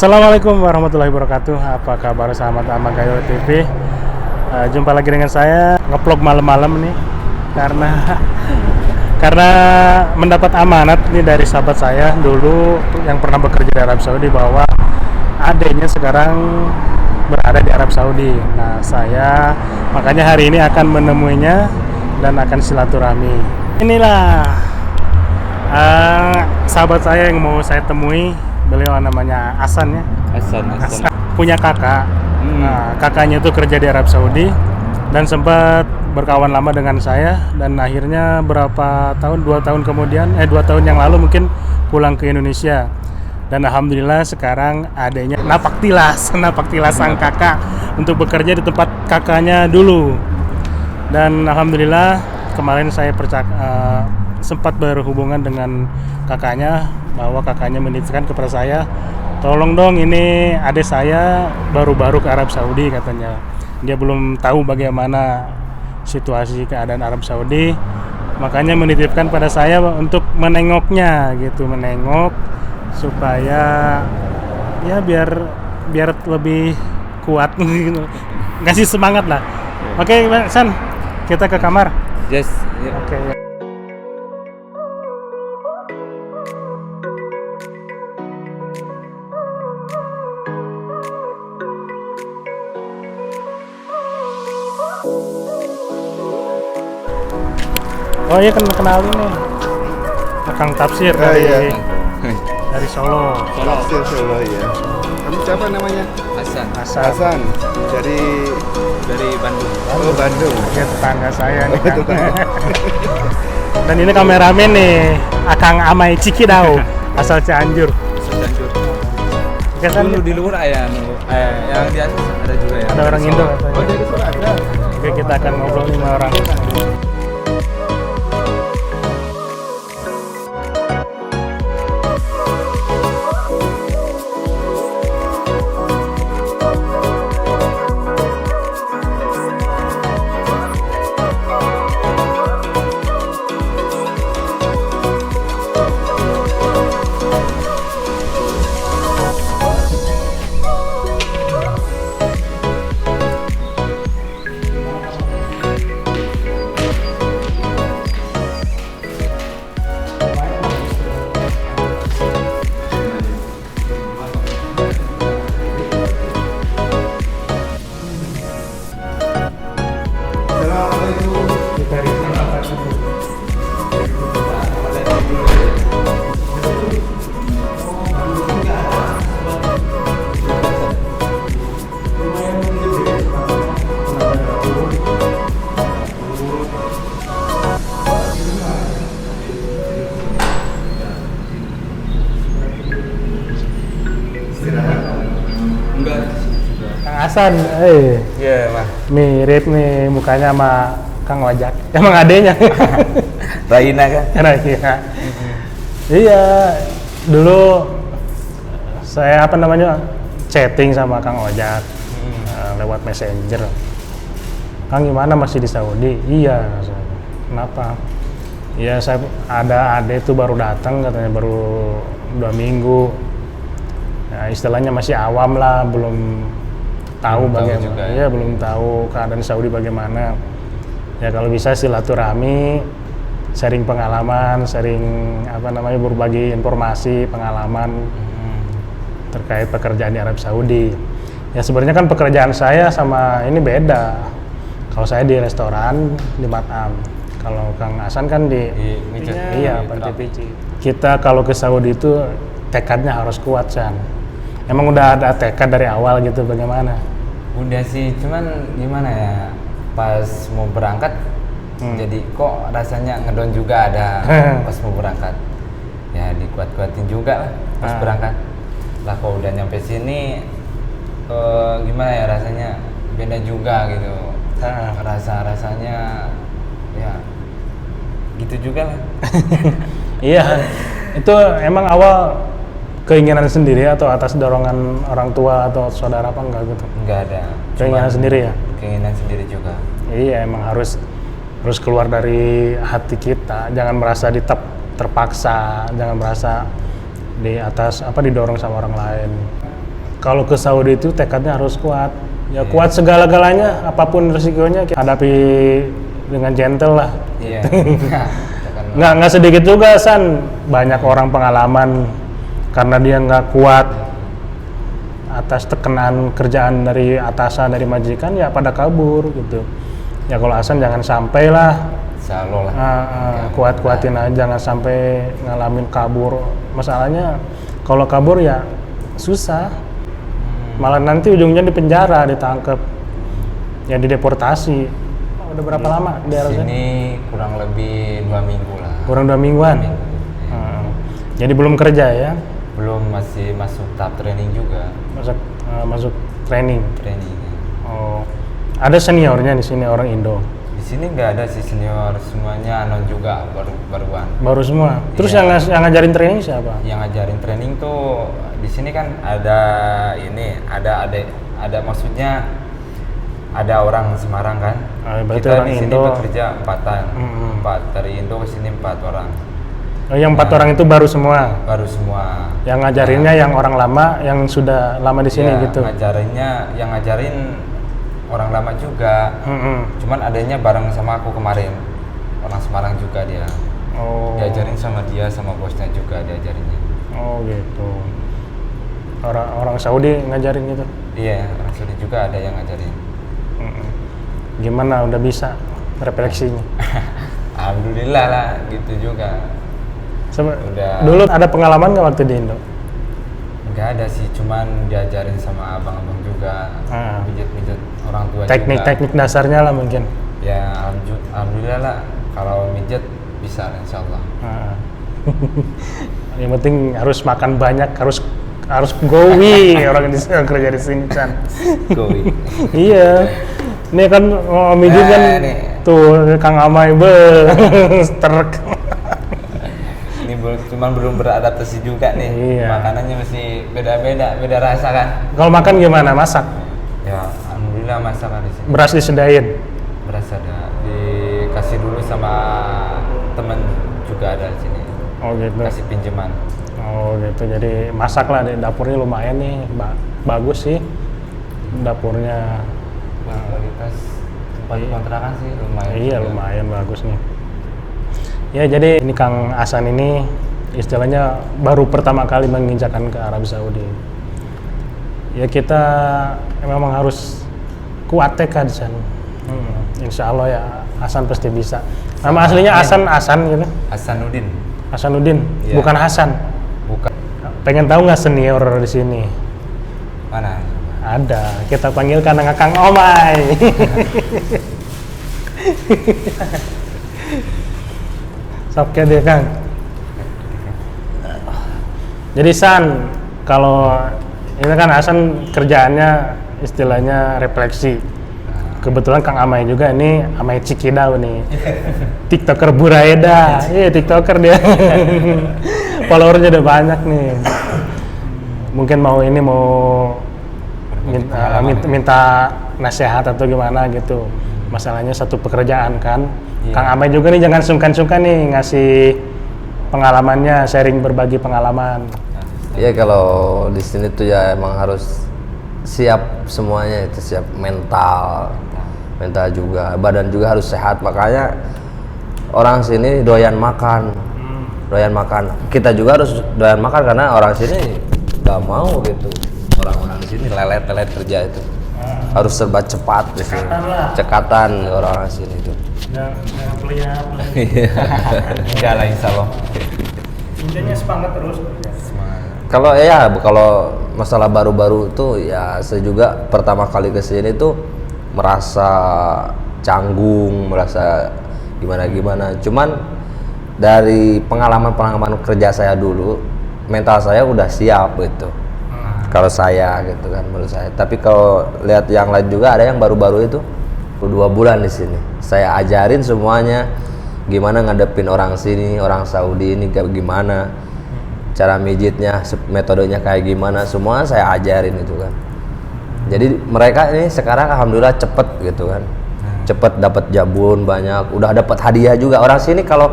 Assalamualaikum warahmatullahi wabarakatuh. Apa kabar sahabat Amagayo TV? Jumpa lagi dengan saya nge-vlog malam-malam nih karena mendapat amanat nih dari sahabat saya dulu yang pernah bekerja di Arab Saudi bahwa adiknya sekarang berada di Arab Saudi. Nah, saya makanya hari ini akan menemuinya dan akan silaturahmi. Inilah sahabat saya yang mau saya temui. Beliau namanya Hasan ya. Hasan. Punya kakak. Nah, kakaknya itu kerja di Arab Saudi dan sempat berkawan lama dengan saya dan akhirnya berapa tahun, 2 tahun kemudian, 2 tahun yang lalu mungkin pulang ke Indonesia. Dan alhamdulillah sekarang adanya napak tilas sang kakak untuk bekerja di tempat kakaknya dulu. Dan alhamdulillah kemarin saya sempat berhubungan dengan kakaknya, bahwa kakaknya menitipkan kepada saya, tolong dong, ini adik saya baru-baru ke Arab Saudi katanya. Dia belum tahu bagaimana situasi keadaan Arab Saudi, makanya menitipkan pada saya untuk menengoknya gitu, menengok supaya ya biar lebih kuat gitu. Ngasih semangat lah. Oke, San, kita ke kamar. Yes. Oke. Oh iya, kan kenalin nih Kang Tafsir dari Solo. Tafsir Solo ya. Kamu siapa namanya? Hasan dari Bandung. Oh, Bandung. Ya, tetangga saya nih kan. Dan ini kameramen nih, Akang Amai Cikidau, asal Cianjur. Oke, San, Dulu di luar yang di atas ada juga ya. ada orang Indo katanya. Oh, dari Solo ada. Oke, kita akan ngobrol nih sama orang. Assalamualaikum. Kita di sini apa sih? Enggak. Kang Hasan, Iya, Mas. mirip nih mukanya sama Kang Ojak. Emang adenya. Raina kan? Karena iya, dulu saya chatting sama Kang Ojak lewat Messenger. Kang, gimana, masih di Saudi? Iya. Kenapa? Iya, saya ada adik tuh baru datang katanya, baru 2 minggu. Nah, istilahnya masih awam lah, belum tahu bagaimana. Iya, belum tahu keadaan Saudi bagaimana. Ya kalau bisa silaturahmi, sharing pengalaman, berbagi informasi, pengalaman terkait pekerjaan di Arab Saudi. Ya sebenarnya kan pekerjaan saya sama ini beda. Kalau saya di restoran, di matam. Kalau Kang Hasan kan di panti pici. Kita kalau ke Saudi itu tekadnya harus kuat, San. Emang udah ada tekad dari awal gitu, bagaimana? Udah sih, cuman gimana ya, pas mau berangkat jadi kok rasanya ngedon juga ada pas mau berangkat. Ya dikuat-kuatin juga lah pas berangkat. Lah kalau udah nyampe sini gimana ya, rasanya beda juga gitu. Rasanya ya gitu juga lah. Iya, itu emang awal keinginan sendiri atau atas dorongan orang tua atau saudara apa enggak gitu? Enggak ada. Keinginan sendiri ya? Keinginan sendiri juga. Iya, emang harus keluar dari hati kita, jangan merasa terpaksa, jangan merasa di atas didorong sama orang lain. kalau ke Saudi itu tekadnya harus kuat. Ya kuat segala-galanya, apapun resikonya kita hadapi dengan gentle lah. Iya. Nggak sedikit juga San, banyak orang pengalaman karena dia nggak kuat atas tekanan kerjaan dari atasan, dari majikan, ya pada kabur gitu. Ya kalau Hasan jangan sampai lah. Insya Allah lah. Kuat-kuatin aja, jangan sampai ngalamin kabur. Masalahnya kalau kabur ya susah. Malah nanti ujungnya di penjara, ditangkap, ya dideportasi. Udah berapa lama di Arab Saudi? Sini kurang lebih 2 minggu lah. Kurang 2 mingguan. Jadi belum kerja ya? Belum, masih masuk tahap training juga. Masuk training. Training. Oh, ada seniornya di sini orang Indo. Di sini nggak ada sih senior, semuanya anon juga baruan. Baru semua. Terus Iya. yang ngajarin training siapa? Yang ngajarin training tuh di sini kan ada maksudnya ada orang Semarang kan. Berarti Kita orang di sini Indo. bekerja 4-an. 4 dari Indo ke sini 4 orang. Oh, yang 4 orang itu baru semua. Baru semua. Yang ngajarinnya yang orang lama, yang sudah lama di sini Ya, gitu. yang ngajarin orang lama juga. Cuman adanya bareng sama aku kemarin. Orang Semarang juga dia. Oh. Diajarin sama dia, sama bosnya juga diajarinnya. Oh gitu. Orang Saudi ngajarin gitu. Iya, orang Saudi juga ada yang ngajarin. Gimana udah bisa refleksinya? Alhamdulillah lah, gitu juga. Udah. Dulu ada pengalaman nggak waktu di Indo? Nggak ada sih, cuman diajarin sama abang-abang juga, mijit-mijit orang tua Teknik-teknik juga. dasarnya lah mungkin. Ya alhamdulillah lah, kalau mijit bisa insya Allah. Yang penting harus makan banyak, harus gowi orang di sini kerja di sini kan. Gowi. Iya. Ini kan mijit kan nih. tuh Kang Amai sterk. Ini cuman belum beradaptasi juga nih. Iya. Makanannya masih beda rasa kan. Kalau makan gimana? Masak? Ya alhamdulillah masakan di sini. Beras disediain? Beras ada, dikasih dulu sama temen juga ada di sini. Oh gitu. Kasih pinjaman. Oh gitu, jadi masak lah, dapurnya lumayan nih, bagus sih dapurnya. Kualitas tempat kontrakan sih lumayan. Iya juga. lumayan bagus nih. Ya jadi ini Kang Hasan ini istilahnya baru pertama kali menginjakan ke Arab Saudi. Ya kita memang harus kuat tekad di sana. Insya Allah ya Hasan pasti bisa. Nama aslinya Hasan gitu. Hasanuddin. Hasanuddin, Iya. bukan Hasan. Bukan. Pengen tahu nggak senior di sini? Mana? Ada, kita panggilkan dengan Kang Omai. Oke deh Kang. Jadi San, kalau ini kan Hasan kerjaannya istilahnya refleksi. Kebetulan Kang Amai juga ini Amai Cikidau nih. TikToker Buraida. Iya, TikToker dia. Followernya udah banyak nih. Mungkin mau minta nasihat atau gimana gitu. Masalahnya satu pekerjaan kan. Iya. Kang Amai juga nih jangan sungkan-sungkan nih ngasih pengalamannya, sharing berbagi pengalaman. Ya kalau di sini tuh ya emang harus siap semuanya, itu siap mental juga, badan juga harus sehat. Makanya orang sini doyan makan. Kita juga harus doyan makan karena orang sini nggak mau gitu. Orang-orang di sini lelet kerja itu. Harus serba cepat di sini. Cekatan orang sini itu. Jangan pelia. Enggak lah insya Allah. Intinya semangat terus. Kalau masalah baru-baru tuh ya saya juga pertama kali ke sini tuh merasa canggung, merasa gimana. Cuman dari pengalaman kerja saya dulu, mental saya udah siap gitu. Kalau saya gitu kan menurut saya. Tapi kalau lihat yang lain juga ada yang baru-baru itu 2 bulan di sini. Saya ajarin semuanya gimana ngadepin orang sini, orang Saudi ini kayak gimana. Cara mijitnya, metodenya kayak gimana, semua saya ajarin itu kan. Jadi mereka ini sekarang alhamdulillah cepet gitu kan, cepet dapat jabun banyak, udah dapat hadiah juga. Orang sini kalau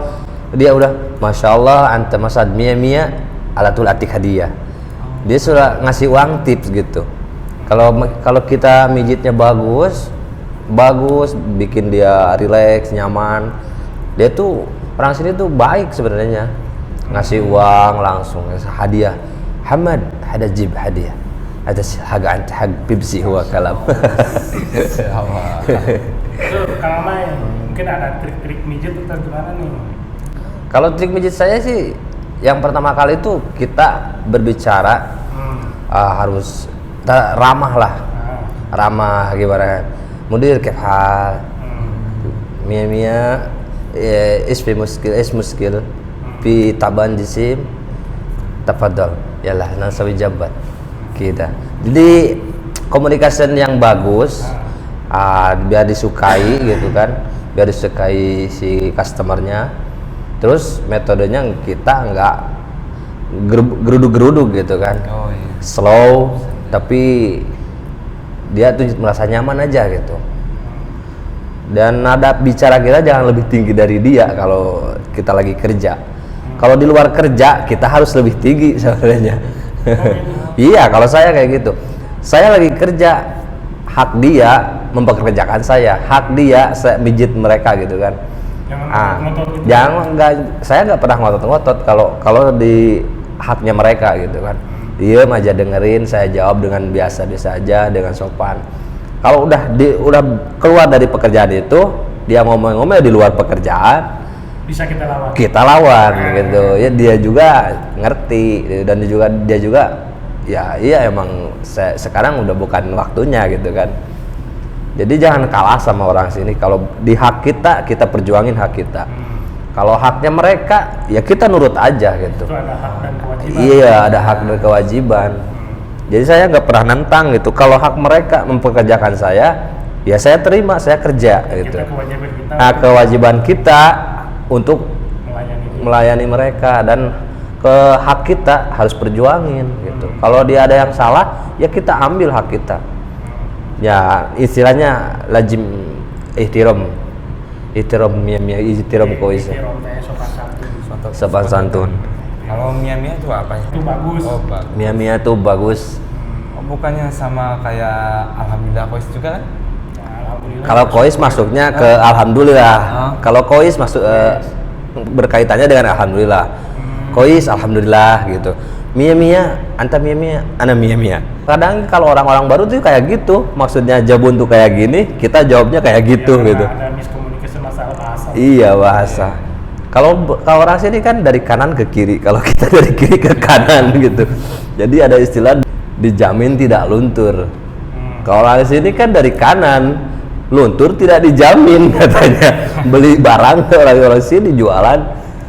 dia udah, masya Allah, ante masad mia alatul atik hadiah. dia sudah ngasih uang tips gitu. Kalau kita mijitnya bagus, bikin dia rileks, nyaman. Dia tuh orang sini tuh baik sebenarnya. Ngasih uang langsung, hadiah. Hamad, ada jib hadiah. Ada haga anti hag pipsi huwa kalam. Itu Kang Amai, mungkin ada trik-trik mijit atau gimana nih? Kalau trik mijit saya sih, yang pertama kali itu kita berbicara harus ramah lah, ramah gimana? Mudir kefal, mia isfi muskil, fi taban jisim, tafadhol, yalah nasawi jabat, kita. Jadi komunikasi yang bagus, biar disukai gitu kan, biar disukai si customernya. Terus metodenya kita nggak geruduk-geruduk gitu kan, slow, tapi dia tuh merasa nyaman aja gitu. Dan nada bicara kita jangan lebih tinggi dari dia kalau kita lagi kerja. Kalau di luar kerja kita harus lebih tinggi sebenarnya. Iya, kalau saya kayak gitu. Saya lagi kerja, hak dia mempekerjakan saya, hak dia saya mijit mereka gitu kan. Saya nggak pernah ngotot-ngotot kalau di haknya mereka gitu kan. Dia aja dengerin, saya jawab dengan biasa-biasa aja, dengan sopan. Kalau udah keluar dari pekerjaan itu, dia ngomong-ngomong di luar pekerjaan, bisa kita lawan gitu. Ya dia juga ngerti dan dia juga ya iya emang sekarang udah bukan waktunya gitu kan. Jadi jangan kalah sama orang sini. Kalau di hak kita perjuangin hak kita. Kalau haknya mereka, ya kita nurut aja gitu. Itu ada hak dan kewajiban. Iya, ada hak dan kewajiban. Jadi saya nggak pernah nentang gitu. Kalau hak mereka mempekerjakan saya, ya saya terima, saya kerja gitu. Kewajiban kita untuk melayani mereka, dan hak kita harus perjuangin gitu. Kalau dia ada yang salah, ya kita ambil hak kita. Ya istilahnya lazim ihtiram kois, sopan santun. Kalau mia itu apa ya? Itu bagus. Oh, bagus. Mia tuh bagus. Oh, bukannya sama kayak alhamdulillah kois juga kan? Ya, alhamdulillah. Kalau kois masuknya ke alhamdulillah. Kalau kois masuk berkaitannya dengan alhamdulillah. Kois alhamdulillah gitu. Mia anta mia ana mia. Kadang kalau orang-orang baru tuh kayak gitu, maksudnya jabun tuh kayak gini, kita jawabnya kayak gitu ya, gitu. Ada miskomunikasi masalah bahasa. Iya, bahasa. Kalau orang sini kan dari kanan ke kiri, kalau kita dari kiri ke kanan gitu. Jadi ada istilah dijamin tidak luntur. Kalau orang sini kan dari kanan, luntur tidak dijamin katanya. Beli barang orang sini jualan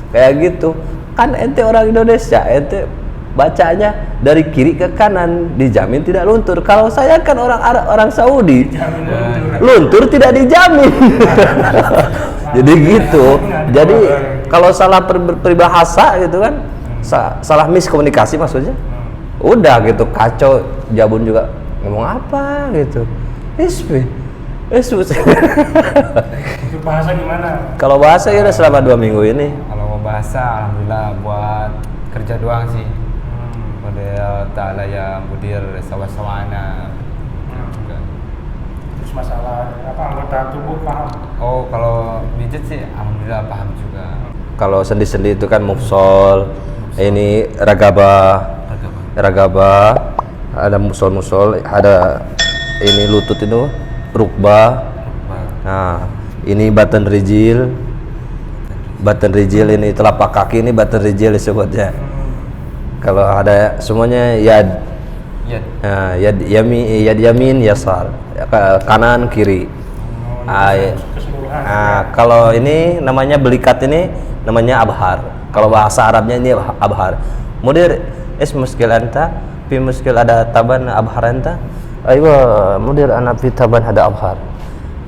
kayak gitu. Kan ente orang Indonesia, ente bacanya dari kiri ke kanan, dijamin tidak luntur. Kalau saya kan orang Saudi, luntur tidak dijamin. Jadi gitu. Jadi kalau salah peribahasa gitu kan, salah miskomunikasi maksudnya, udah gitu kacau. Jabun juga ngomong apa gitu. Untuk bahasa gimana? Kalau bahasa ya udah selama 2 minggu ini. Kalau mau bahasa, alhamdulillah buat kerja doang sih. Model ta'ala ya mudir sawa-sawana. Terus masalah anggota tubuh paham? Oh, kalau mijit sih alhamdulillah paham juga. Kalau sendi-sendi itu kan mufsol, ini ragaba, ada musol, ada ini lutut itu rukbah. Nah, ini batan rijil ini telapak kaki, ini batan rijil disebutnya. Kalau ada semuanya yad. Nah, yad yamin yasar, kanan kiri. Kalau ini namanya belikat, ini namanya abhar. Kalau bahasa Arabnya ini abhar. Mudir muskil anta, fi muskil ada taban abhar anta. Aywa mudir ana fi taban ada abhar.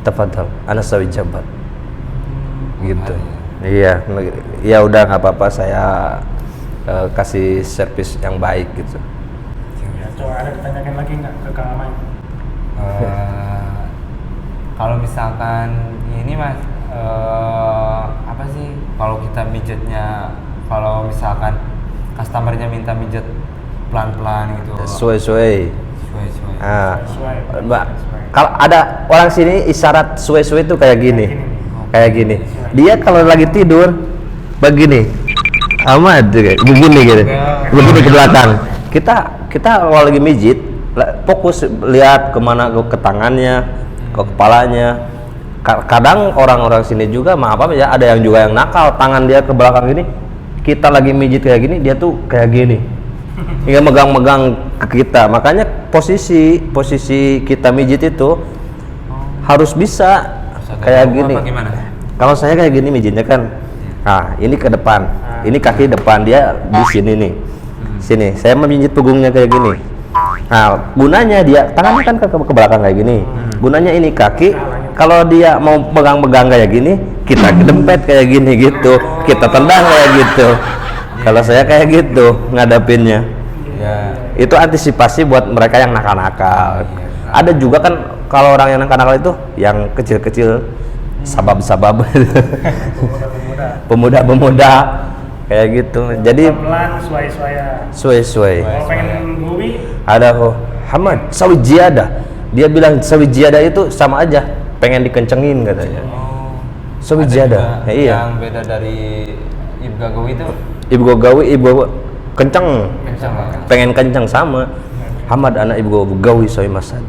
Tafadhal, ana sawi jabat. Gitu. Iya, ya udah nggak apa-apa, saya kasih servis yang baik gitu. Ya, coba ada ditanyakan lagi nggak ke Kang Amai? Kalau misalkan ini mas, apa sih? Kalau kita mijitnya, kalau misalkan customernya minta mijet pelan-pelan gitu. Suwe-suwe. Suwe-suwe. Nah, Sesuai. Mbak, kalau ada orang sini isyarat suwe-suwe itu kayak gini. Kayak gini. Dia kalau lagi tidur begini. Amat kayak begini gitu. Begini ke belakang. Kita kalau lagi mijit fokus lihat kemana, ke tangannya, ke kepalanya. Kadang orang-orang sini juga maaf ya, ada yang juga yang nakal, tangan dia ke belakang gini. Kita lagi mijit kayak gini, dia tuh kayak gini. Hingga megang-megang ke kita. Makanya posisi kita mijit itu harus bisa kayak gini. Kalau saya kayak gini mijitnya kan, nah ini ke depan, ini kaki depan, dia di sini nih, sini. Saya memijit punggungnya kayak gini. Nah, gunanya dia tangannya kan ke belakang kayak gini. Gunanya ini kaki. Kalau dia mau pegang-pegang kayak gini, kita dempet kayak gini gitu, kita tendang kayak gitu. Kalau saya kayak gitu ngadapinnya. Ya. Itu antisipasi buat mereka yang nakal-nakal. Ada juga kan kalau orang yang nakal-nakal itu yang kecil-kecil, sabab-sabab, pemuda-pemuda kayak gitu. Jadi Pelan, suai-suaya. suwe-suwe. Kalau pengen gue, Ada Hamad sawi jiada. Dia bilang sawi jiada itu sama aja, pengen dikencengin katanya. Sawi Ada jiada. juga Iya. Yang beda dari Ibu Gagowi itu Ibu gawi, ibu kenceng. kencang banget. Pengen kenceng sama. Hamad anak ibu gawi soy masad.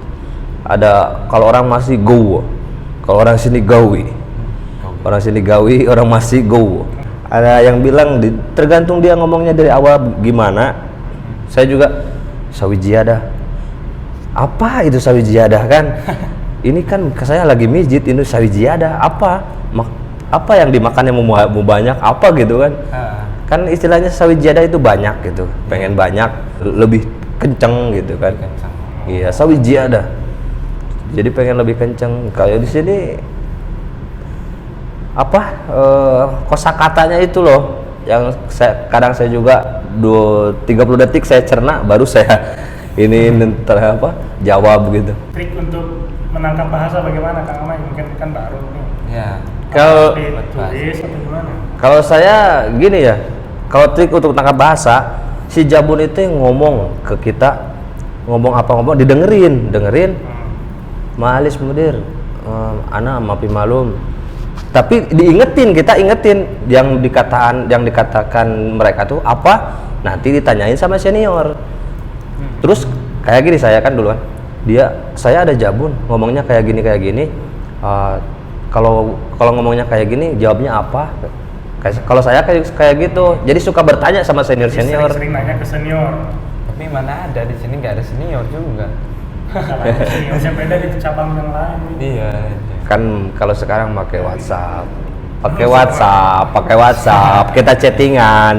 Ada kalau orang masih gowo. Kalau orang sini gawi. Orang sini gawi, orang masih gowo. Ada yang bilang tergantung dia ngomongnya dari awal gimana. Saya juga sawi jiadah. Apa itu sawi jiadah kan? Ini kan saya lagi mijit, ini sawi jiadah. Apa yang dimakan yang mau banyak apa gitu kan? Kan istilahnya sawi jiadah itu banyak gitu. Pengen banyak, lebih kenceng gitu kan. Kencang. Iya, sawi jiadah. Jadi pengen lebih kenceng. Kayak di sini kosakatanya itu loh yang kadang saya juga 30 detik saya cerna baru saya ini jawab gitu. trik untuk menangkap bahasa bagaimana Kang Amai? Mungkin kan baru nih. Ya. Kalau Ditulis atau gimana? kalau saya gini ya, kalau trik untuk menangkap bahasa, si Jabun itu yang ngomong ke kita, ngomong didengerin. Maalis mudir, ana mapi malum. Tapi kita ingetin yang dikatakan mereka tuh apa, nanti ditanyain sama senior. Terus kayak gini saya kan duluan. Saya ada Jabun, ngomongnya kayak gini. Kalau ngomongnya kayak gini, jawabnya apa? Kalau saya kayak gitu, jadi suka bertanya sama senior. Sering nanya ke senior. Tapi mana ada di sini nggak ada senior juga. Kalau seniornya beda di cabang yang lain. Iya. Kan kalau sekarang pakai WhatsApp, kita chattingan.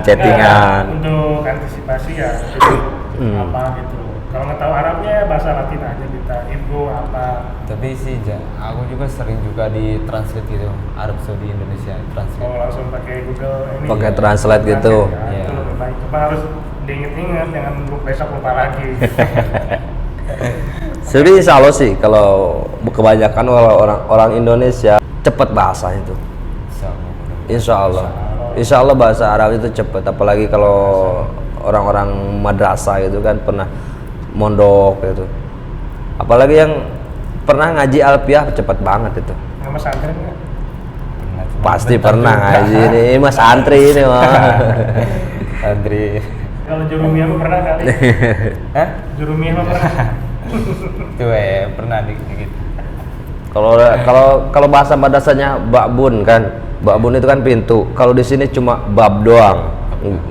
Untuk antisipasi ya itu apa gitu. Kalau nggak tahu Arabnya bahasa Latin aja kita info apa. Tapi sih aku juga sering juga di translate gitu, Arab Saudi Indonesia translate. Oh langsung pakai Google ini. Pakai translate gitu. Ya, Iya. itu lebih baik. Cuma harus diinget-inget, jangan besok lupa lagi. Jadi insya Allah sih kalau kebanyakan orang Indonesia cepat bahasa itu. Insya Allah bahasa Arab itu cepat. Apalagi kalau orang-orang madrasah gitu kan pernah mondok gitu. Apalagi yang pernah ngaji alfiah cepat banget itu. Nama santri nggak? Pasti pernah ngaji ini mas santri ini mah. Santri. Kalau jurumiyah mah pernah kali. Hah? Jurumiyah mah pernah. Tuh pernah dikit. Kalau bahasa madrasahnya babun kan. Babun itu kan pintu. Kalau di sini cuma bab doang.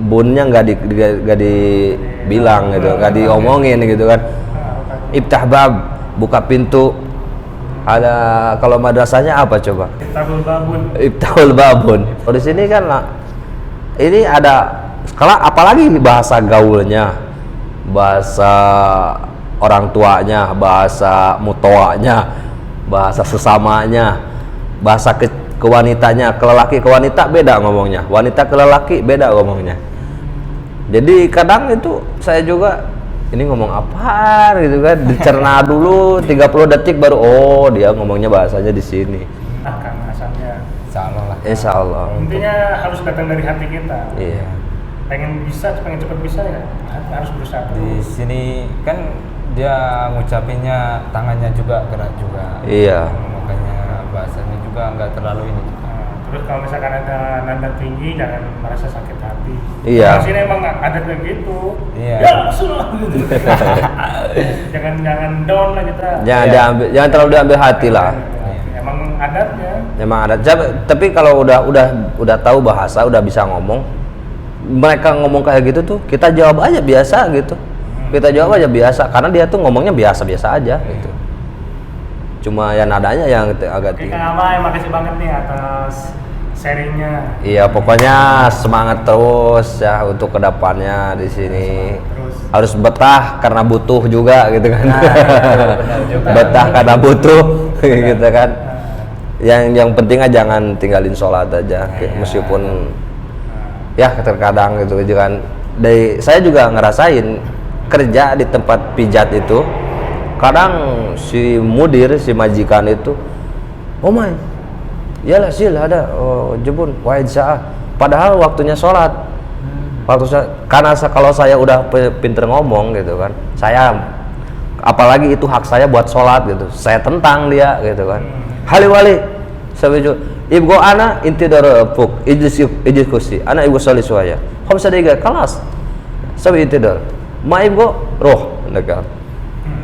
Bunnya nggak dibilang gitu, nggak diomongin gitu kan. Iftah bab, buka pintu. Ada kalau madrasahnya apa coba? Iftahul babun. Iftahul babun. Kalau di sini kan ini ada kalau apalagi bahasa gaulnya, bahasa orang tuanya, bahasa mutoanya, bahasa sesamanya, bahasa ke wanitanya, ke lelaki ke wanita beda ngomongnya, wanita ke lelaki beda ngomongnya. Jadi kadang itu saya juga ini ngomong apa gitu kan, dicerna dulu 30 detik baru dia ngomongnya bahasanya di sini. Nah, kan asalnya. Insya Allah lah. Insya Allah. Intinya harus datang dari hati kita. Iya. pengen cepet bisa ya harus berusaha Di terus. sini kan dia ngucapinnya tangannya juga gerak juga. Iya. Makanya bahasanya juga nggak terlalu ini. Nah, terus kalau misalkan ada nada tinggi jangan merasa sakit hati. Iya. Di sini emang ada kayak gitu. Iya. Ya sudah. jangan down lah kita. Jangan terlalu diambil hati lah. Emang adatnya. Memang ada. Tapi kalau udah tahu bahasa, udah bisa ngomong, mereka ngomong kayak gitu tuh, kita jawab aja biasa gitu. Kita jawab aja biasa, karena dia tuh ngomongnya biasa-biasa aja gitu. Cuma ya nadanya yang agak Oke, tinggi. Kang Amai, makasih banget nih atas sharingnya. Iya, pokoknya semangat terus ya untuk kedepannya di sini. Terus. Harus betah karena butuh juga gitu kan. Benar juga. Betah karena butuh gitu kan. Yang penting aja jangan tinggalin sholat aja, meskipun ya terkadang gitu kan. Saya juga ngerasain kerja di tempat pijat itu, kadang si mudir, si majikan itu, oh my, yalah sil ada jebun wahid sa'ah, padahal waktunya sholat. Karena kalau saya udah pinter ngomong gitu kan, saya apalagi itu hak saya buat sholat gitu, saya tentang dia gitu kan. Hali wali sebeju ibu ana inti doro puk ijis kusi ana ibu soli suaya khamsa dega kelas sabi inti doro ma ibu roh dekat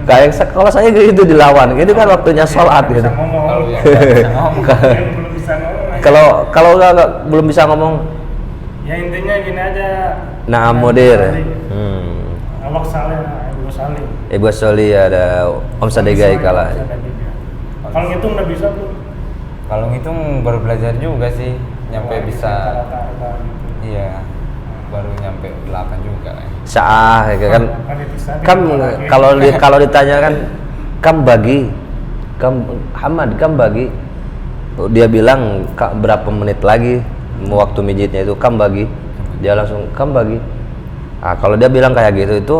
kayak kalau saya gitu dilawan gitu kan waktunya sholat gitu. Kalau yang nggak bisa ngomong. Belum bisa ngomong. Kalau nggak belum bisa ngomong, Ya intinya gini aja. nah mudir. Awak saleh, ibu saleh. Ibu soli ada om sadegai kala. Kalau ngitung udah bisa belum? Kalau ngitung baru belajar juga sih, nyampe bisa. Rata-rata gitu. Iya, baru nyampe 8 juga. Sa'ah ya kan. Kalau ditanya kan bagi Hamad bagi, dia bilang berapa menit lagi waktu mijitnya itu bagi, dia langsung bagi. Nah, kalau dia bilang kayak gitu itu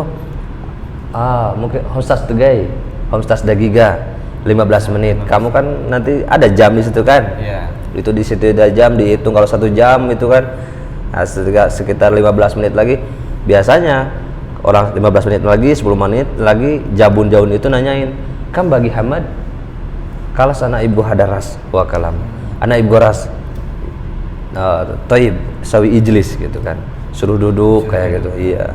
mungkin homstas tegai, homstas dagiga 15 menit. Kamu kan nanti ada jam di situ kan? Iya. Itu di situ ada jam, dihitung kalau 1 jam itu kan. Nah, sekitar 15 menit lagi. Biasanya orang 15 menit lagi, 10 menit lagi jabun-jabun itu nanyain, bagi Hamad?" Kalas anak ibu hadaras wa kalam. Anak ibu ras. Toib sawi ijlis gitu kan. Suruh duduk kayak gitu. Iya.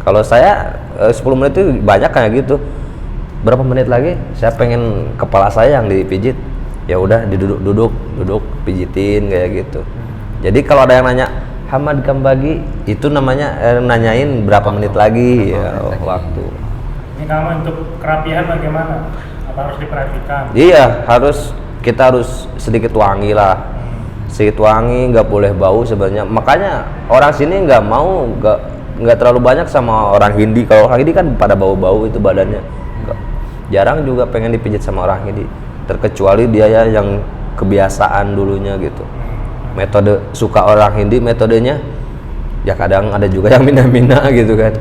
Kalau saya 10 menit itu banyak kayak gitu. Berapa menit lagi saya pengen kepala saya yang dipijit, ya udah duduk pijitin kayak gitu. Jadi kalau ada yang nanya Hamad bagi, itu namanya nanyain berapa menit lagi ya waktu. Ini kamu untuk kerapihan bagaimana? Apa harus diperhatikan? Iya, kita harus sedikit wangi lah. Sedikit wangi, nggak boleh bau sebenarnya. Makanya orang sini nggak terlalu banyak sama orang Hindi. Kalau orang Hindi kan pada bau-bau itu badannya. Jarang juga pengen dipijit sama orang Hindi. Terkecuali dia ya yang kebiasaan dulunya gitu. Metode suka orang Hindi metodenya ya kadang ada juga yang mina-mina gitu kan.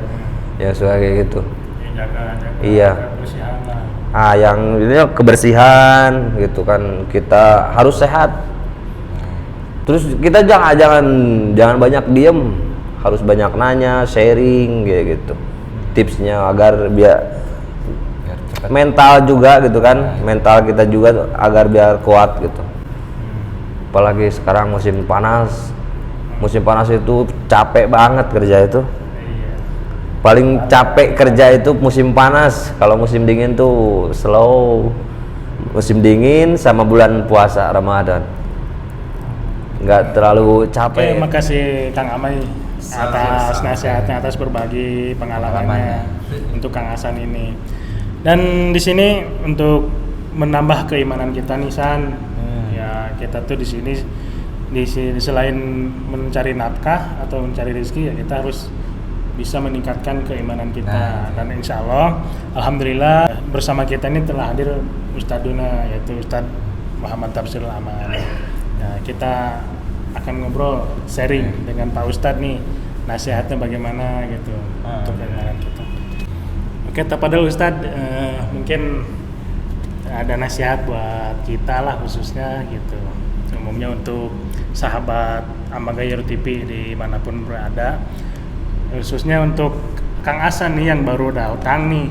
Yang suka kayak gitu. Jaga Iya. kebersihan lah. Yang ini kebersihan gitu kan, kita harus sehat. Terus kita jangan banyak diem, harus banyak nanya, sharing kayak gitu. Tipsnya agar biar cepat. mental juga gitu kan, mental kita juga agar biar kuat gitu. Apalagi sekarang musim panas itu capek banget kerja itu. Paling capek kerja itu musim panas. Kalau musim dingin tuh slow. Musim dingin sama bulan puasa Ramadan nggak terlalu capek. Terima kasih Kang Amai atas nasihatnya, atas berbagi pengalamannya untuk Kang Hasan ini. Dan di sini untuk menambah keimanan kita nih San, ya kita tuh di sini selain mencari nafkah atau mencari rezeki ya kita harus bisa meningkatkan keimanan kita. Dan insya Allah, alhamdulillah bersama kita ini telah hadir Ustaduna yaitu Ustadz Muhammad Tafsirul Aman. Ya, kita akan ngobrol sharing dengan Pak Ustadz nih nasihatnya bagaimana gitu untuk keimanan kita. Oke, tapadul Ustadz, mungkin ada nasihat buat kita lah khususnya gitu. Umumnya untuk sahabat Ambagayaro TV dimanapun berada, khususnya untuk Kang Hasan nih yang baru datang nih.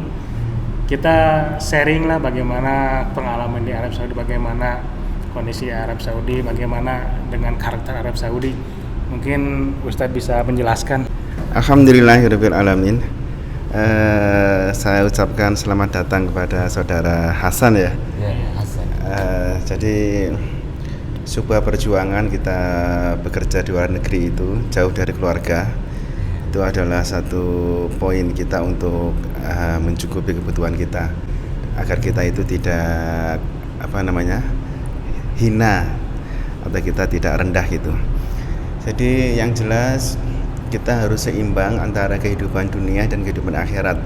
Kita sharing lah bagaimana pengalaman di Arab Saudi, bagaimana kondisi Arab Saudi, bagaimana dengan karakter Arab Saudi. Mungkin Ustadz bisa menjelaskan. Alhamdulillahirabbil alamin. Saya ucapkan selamat datang kepada saudara Hasan ya. Ya, Hasan. Jadi sebuah perjuangan kita bekerja di luar negeri itu jauh dari keluarga. Itu adalah satu poin kita untuk mencukupi kebutuhan kita agar kita itu tidak hina atau kita tidak rendah gitu. Jadi yang jelas kita harus seimbang antara kehidupan dunia dan kehidupan akhirat,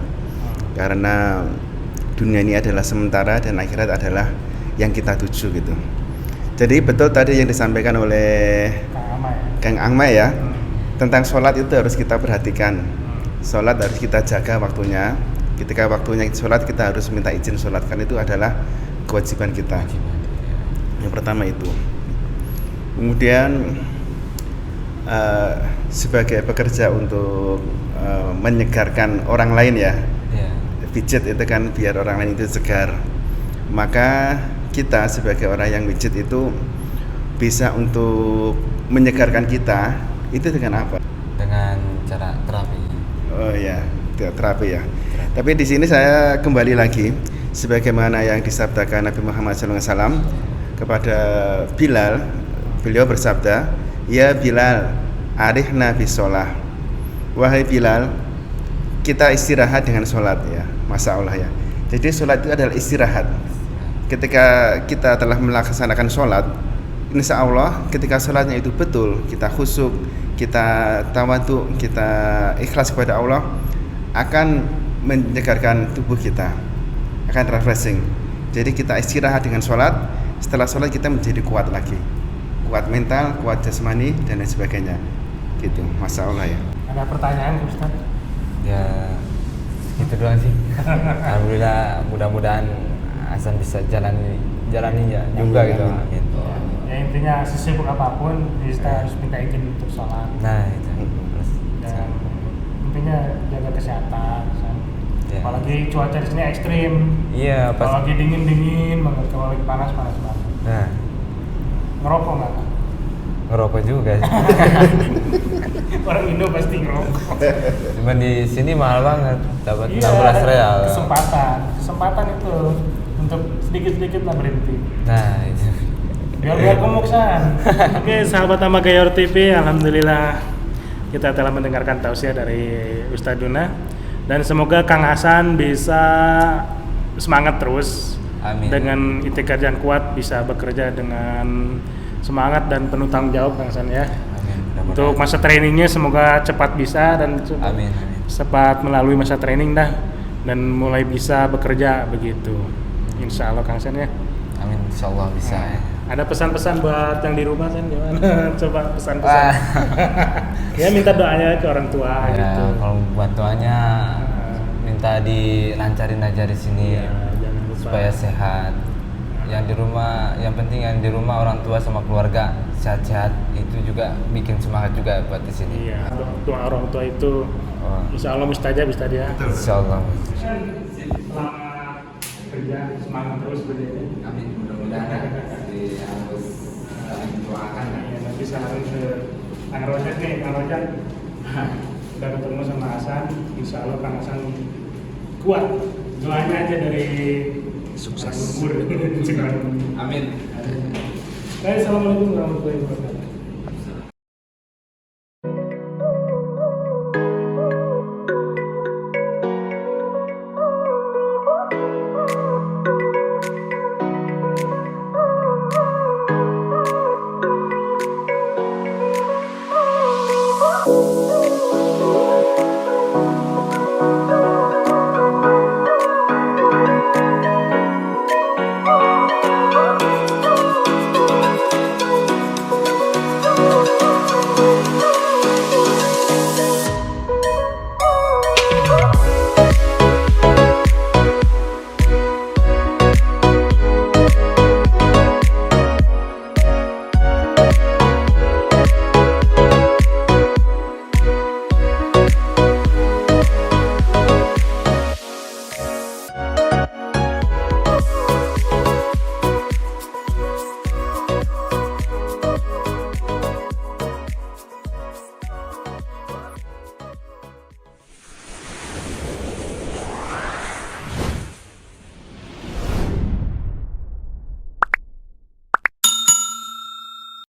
karena dunia ini adalah sementara dan akhirat adalah yang kita tuju gitu. Jadi betul tadi yang disampaikan oleh Kang Ahmad ya. Tentang sholat itu harus kita perhatikan. Sholat harus kita jaga waktunya. Ketika waktunya sholat kita harus minta izin sholat, karena itu adalah kewajiban kita. Yang pertama itu. Kemudian sebagai pekerja untuk menyegarkan orang lain ya, pijit itu kan biar orang lain itu segar. Maka kita sebagai orang yang pijit itu bisa untuk menyegarkan kita. Itu dengan apa? Dengan cara terapi. Oh ya, terapi ya. Tapi di sini saya kembali lagi sebagaimana yang disabdakan Nabi Muhammad SAW kepada Bilal. Beliau bersabda, "Ya Bilal, arihna bis sholah." Wahai Bilal, kita istirahat dengan sholat ya. Masya Allah ya. Jadi sholat itu adalah istirahat. Ketika kita telah melaksanakan sholat, insya Allah ketika sholatnya itu betul, kita khusyuk, kita tawadhu, kita ikhlas kepada Allah, akan menyegarkan tubuh kita, akan refreshing. Jadi kita istirahat dengan sholat, setelah sholat kita menjadi kuat lagi, kuat mental, kuat jasmani dan lain sebagainya gitu. Masya Allah ya. Ada pertanyaan Ustaz? Ya gitu doang sih. Alhamdulillah, mudah-mudahan Hasan bisa jalaninya juga gitu. Amin. Ya intinya sesibuk apapun kita harus minta izin untuk sholat. Nah itu. Dan intinya jaga kesehatan. Ya. Apalagi cuaca di sini ekstrim. Iya, Kalau lagi dingin banget, kalau lagi panas banget. Nah, Ngerokok nggak? ngerokok juga sih. Orang Indo pasti ngerokok. Cuman di sini mahal banget, dapat Iya, 16 real. Kesempatan itu untuk sedikit-sedikit lah berhenti. Nah itu. Biar komuksan. Oke, sahabat Ama Gayor TV, alhamdulillah kita telah mendengarkan tausiah dari Ustadz Duna, dan semoga Kang Hasan bisa semangat terus. Amin. Dengan itikad yang kuat, bisa bekerja dengan semangat dan penuh tanggung jawab Kang Hasan ya. Amin. Untuk masa trainingnya semoga cepat bisa dan Amin. cepat melalui masa training dah dan mulai bisa bekerja begitu. Insya Allah Kang Hasan ya. Amin, insyaallah bisa ya. Ada pesan-pesan buat yang di rumah kan gimana? Coba pesan-pesan. Ya minta doanya ke orang tua Ya, gitu. kalau buat doanya minta dilancarin aja di sini Jangan lupa. supaya sehat. Yang di rumah, yang penting yang di rumah orang tua sama keluarga sehat-sehat, itu juga bikin semangat juga buat di sini. Iya, doa orang tua itu Oh. insya Allah mustajab ya. Insyaallah. Selamat kerja, semangat terus berdiri. Amin. Mudah-mudahan harus doakan. Ya, nanti saya harus ke Kang Rojak nih, Kang Rojak. Udah ketemu sama Hasan, insya Allah Kang Hasan kuat. Doanya aja dari sukses. Amin. Assalamualaikum warahmatullahi wabarakatuh.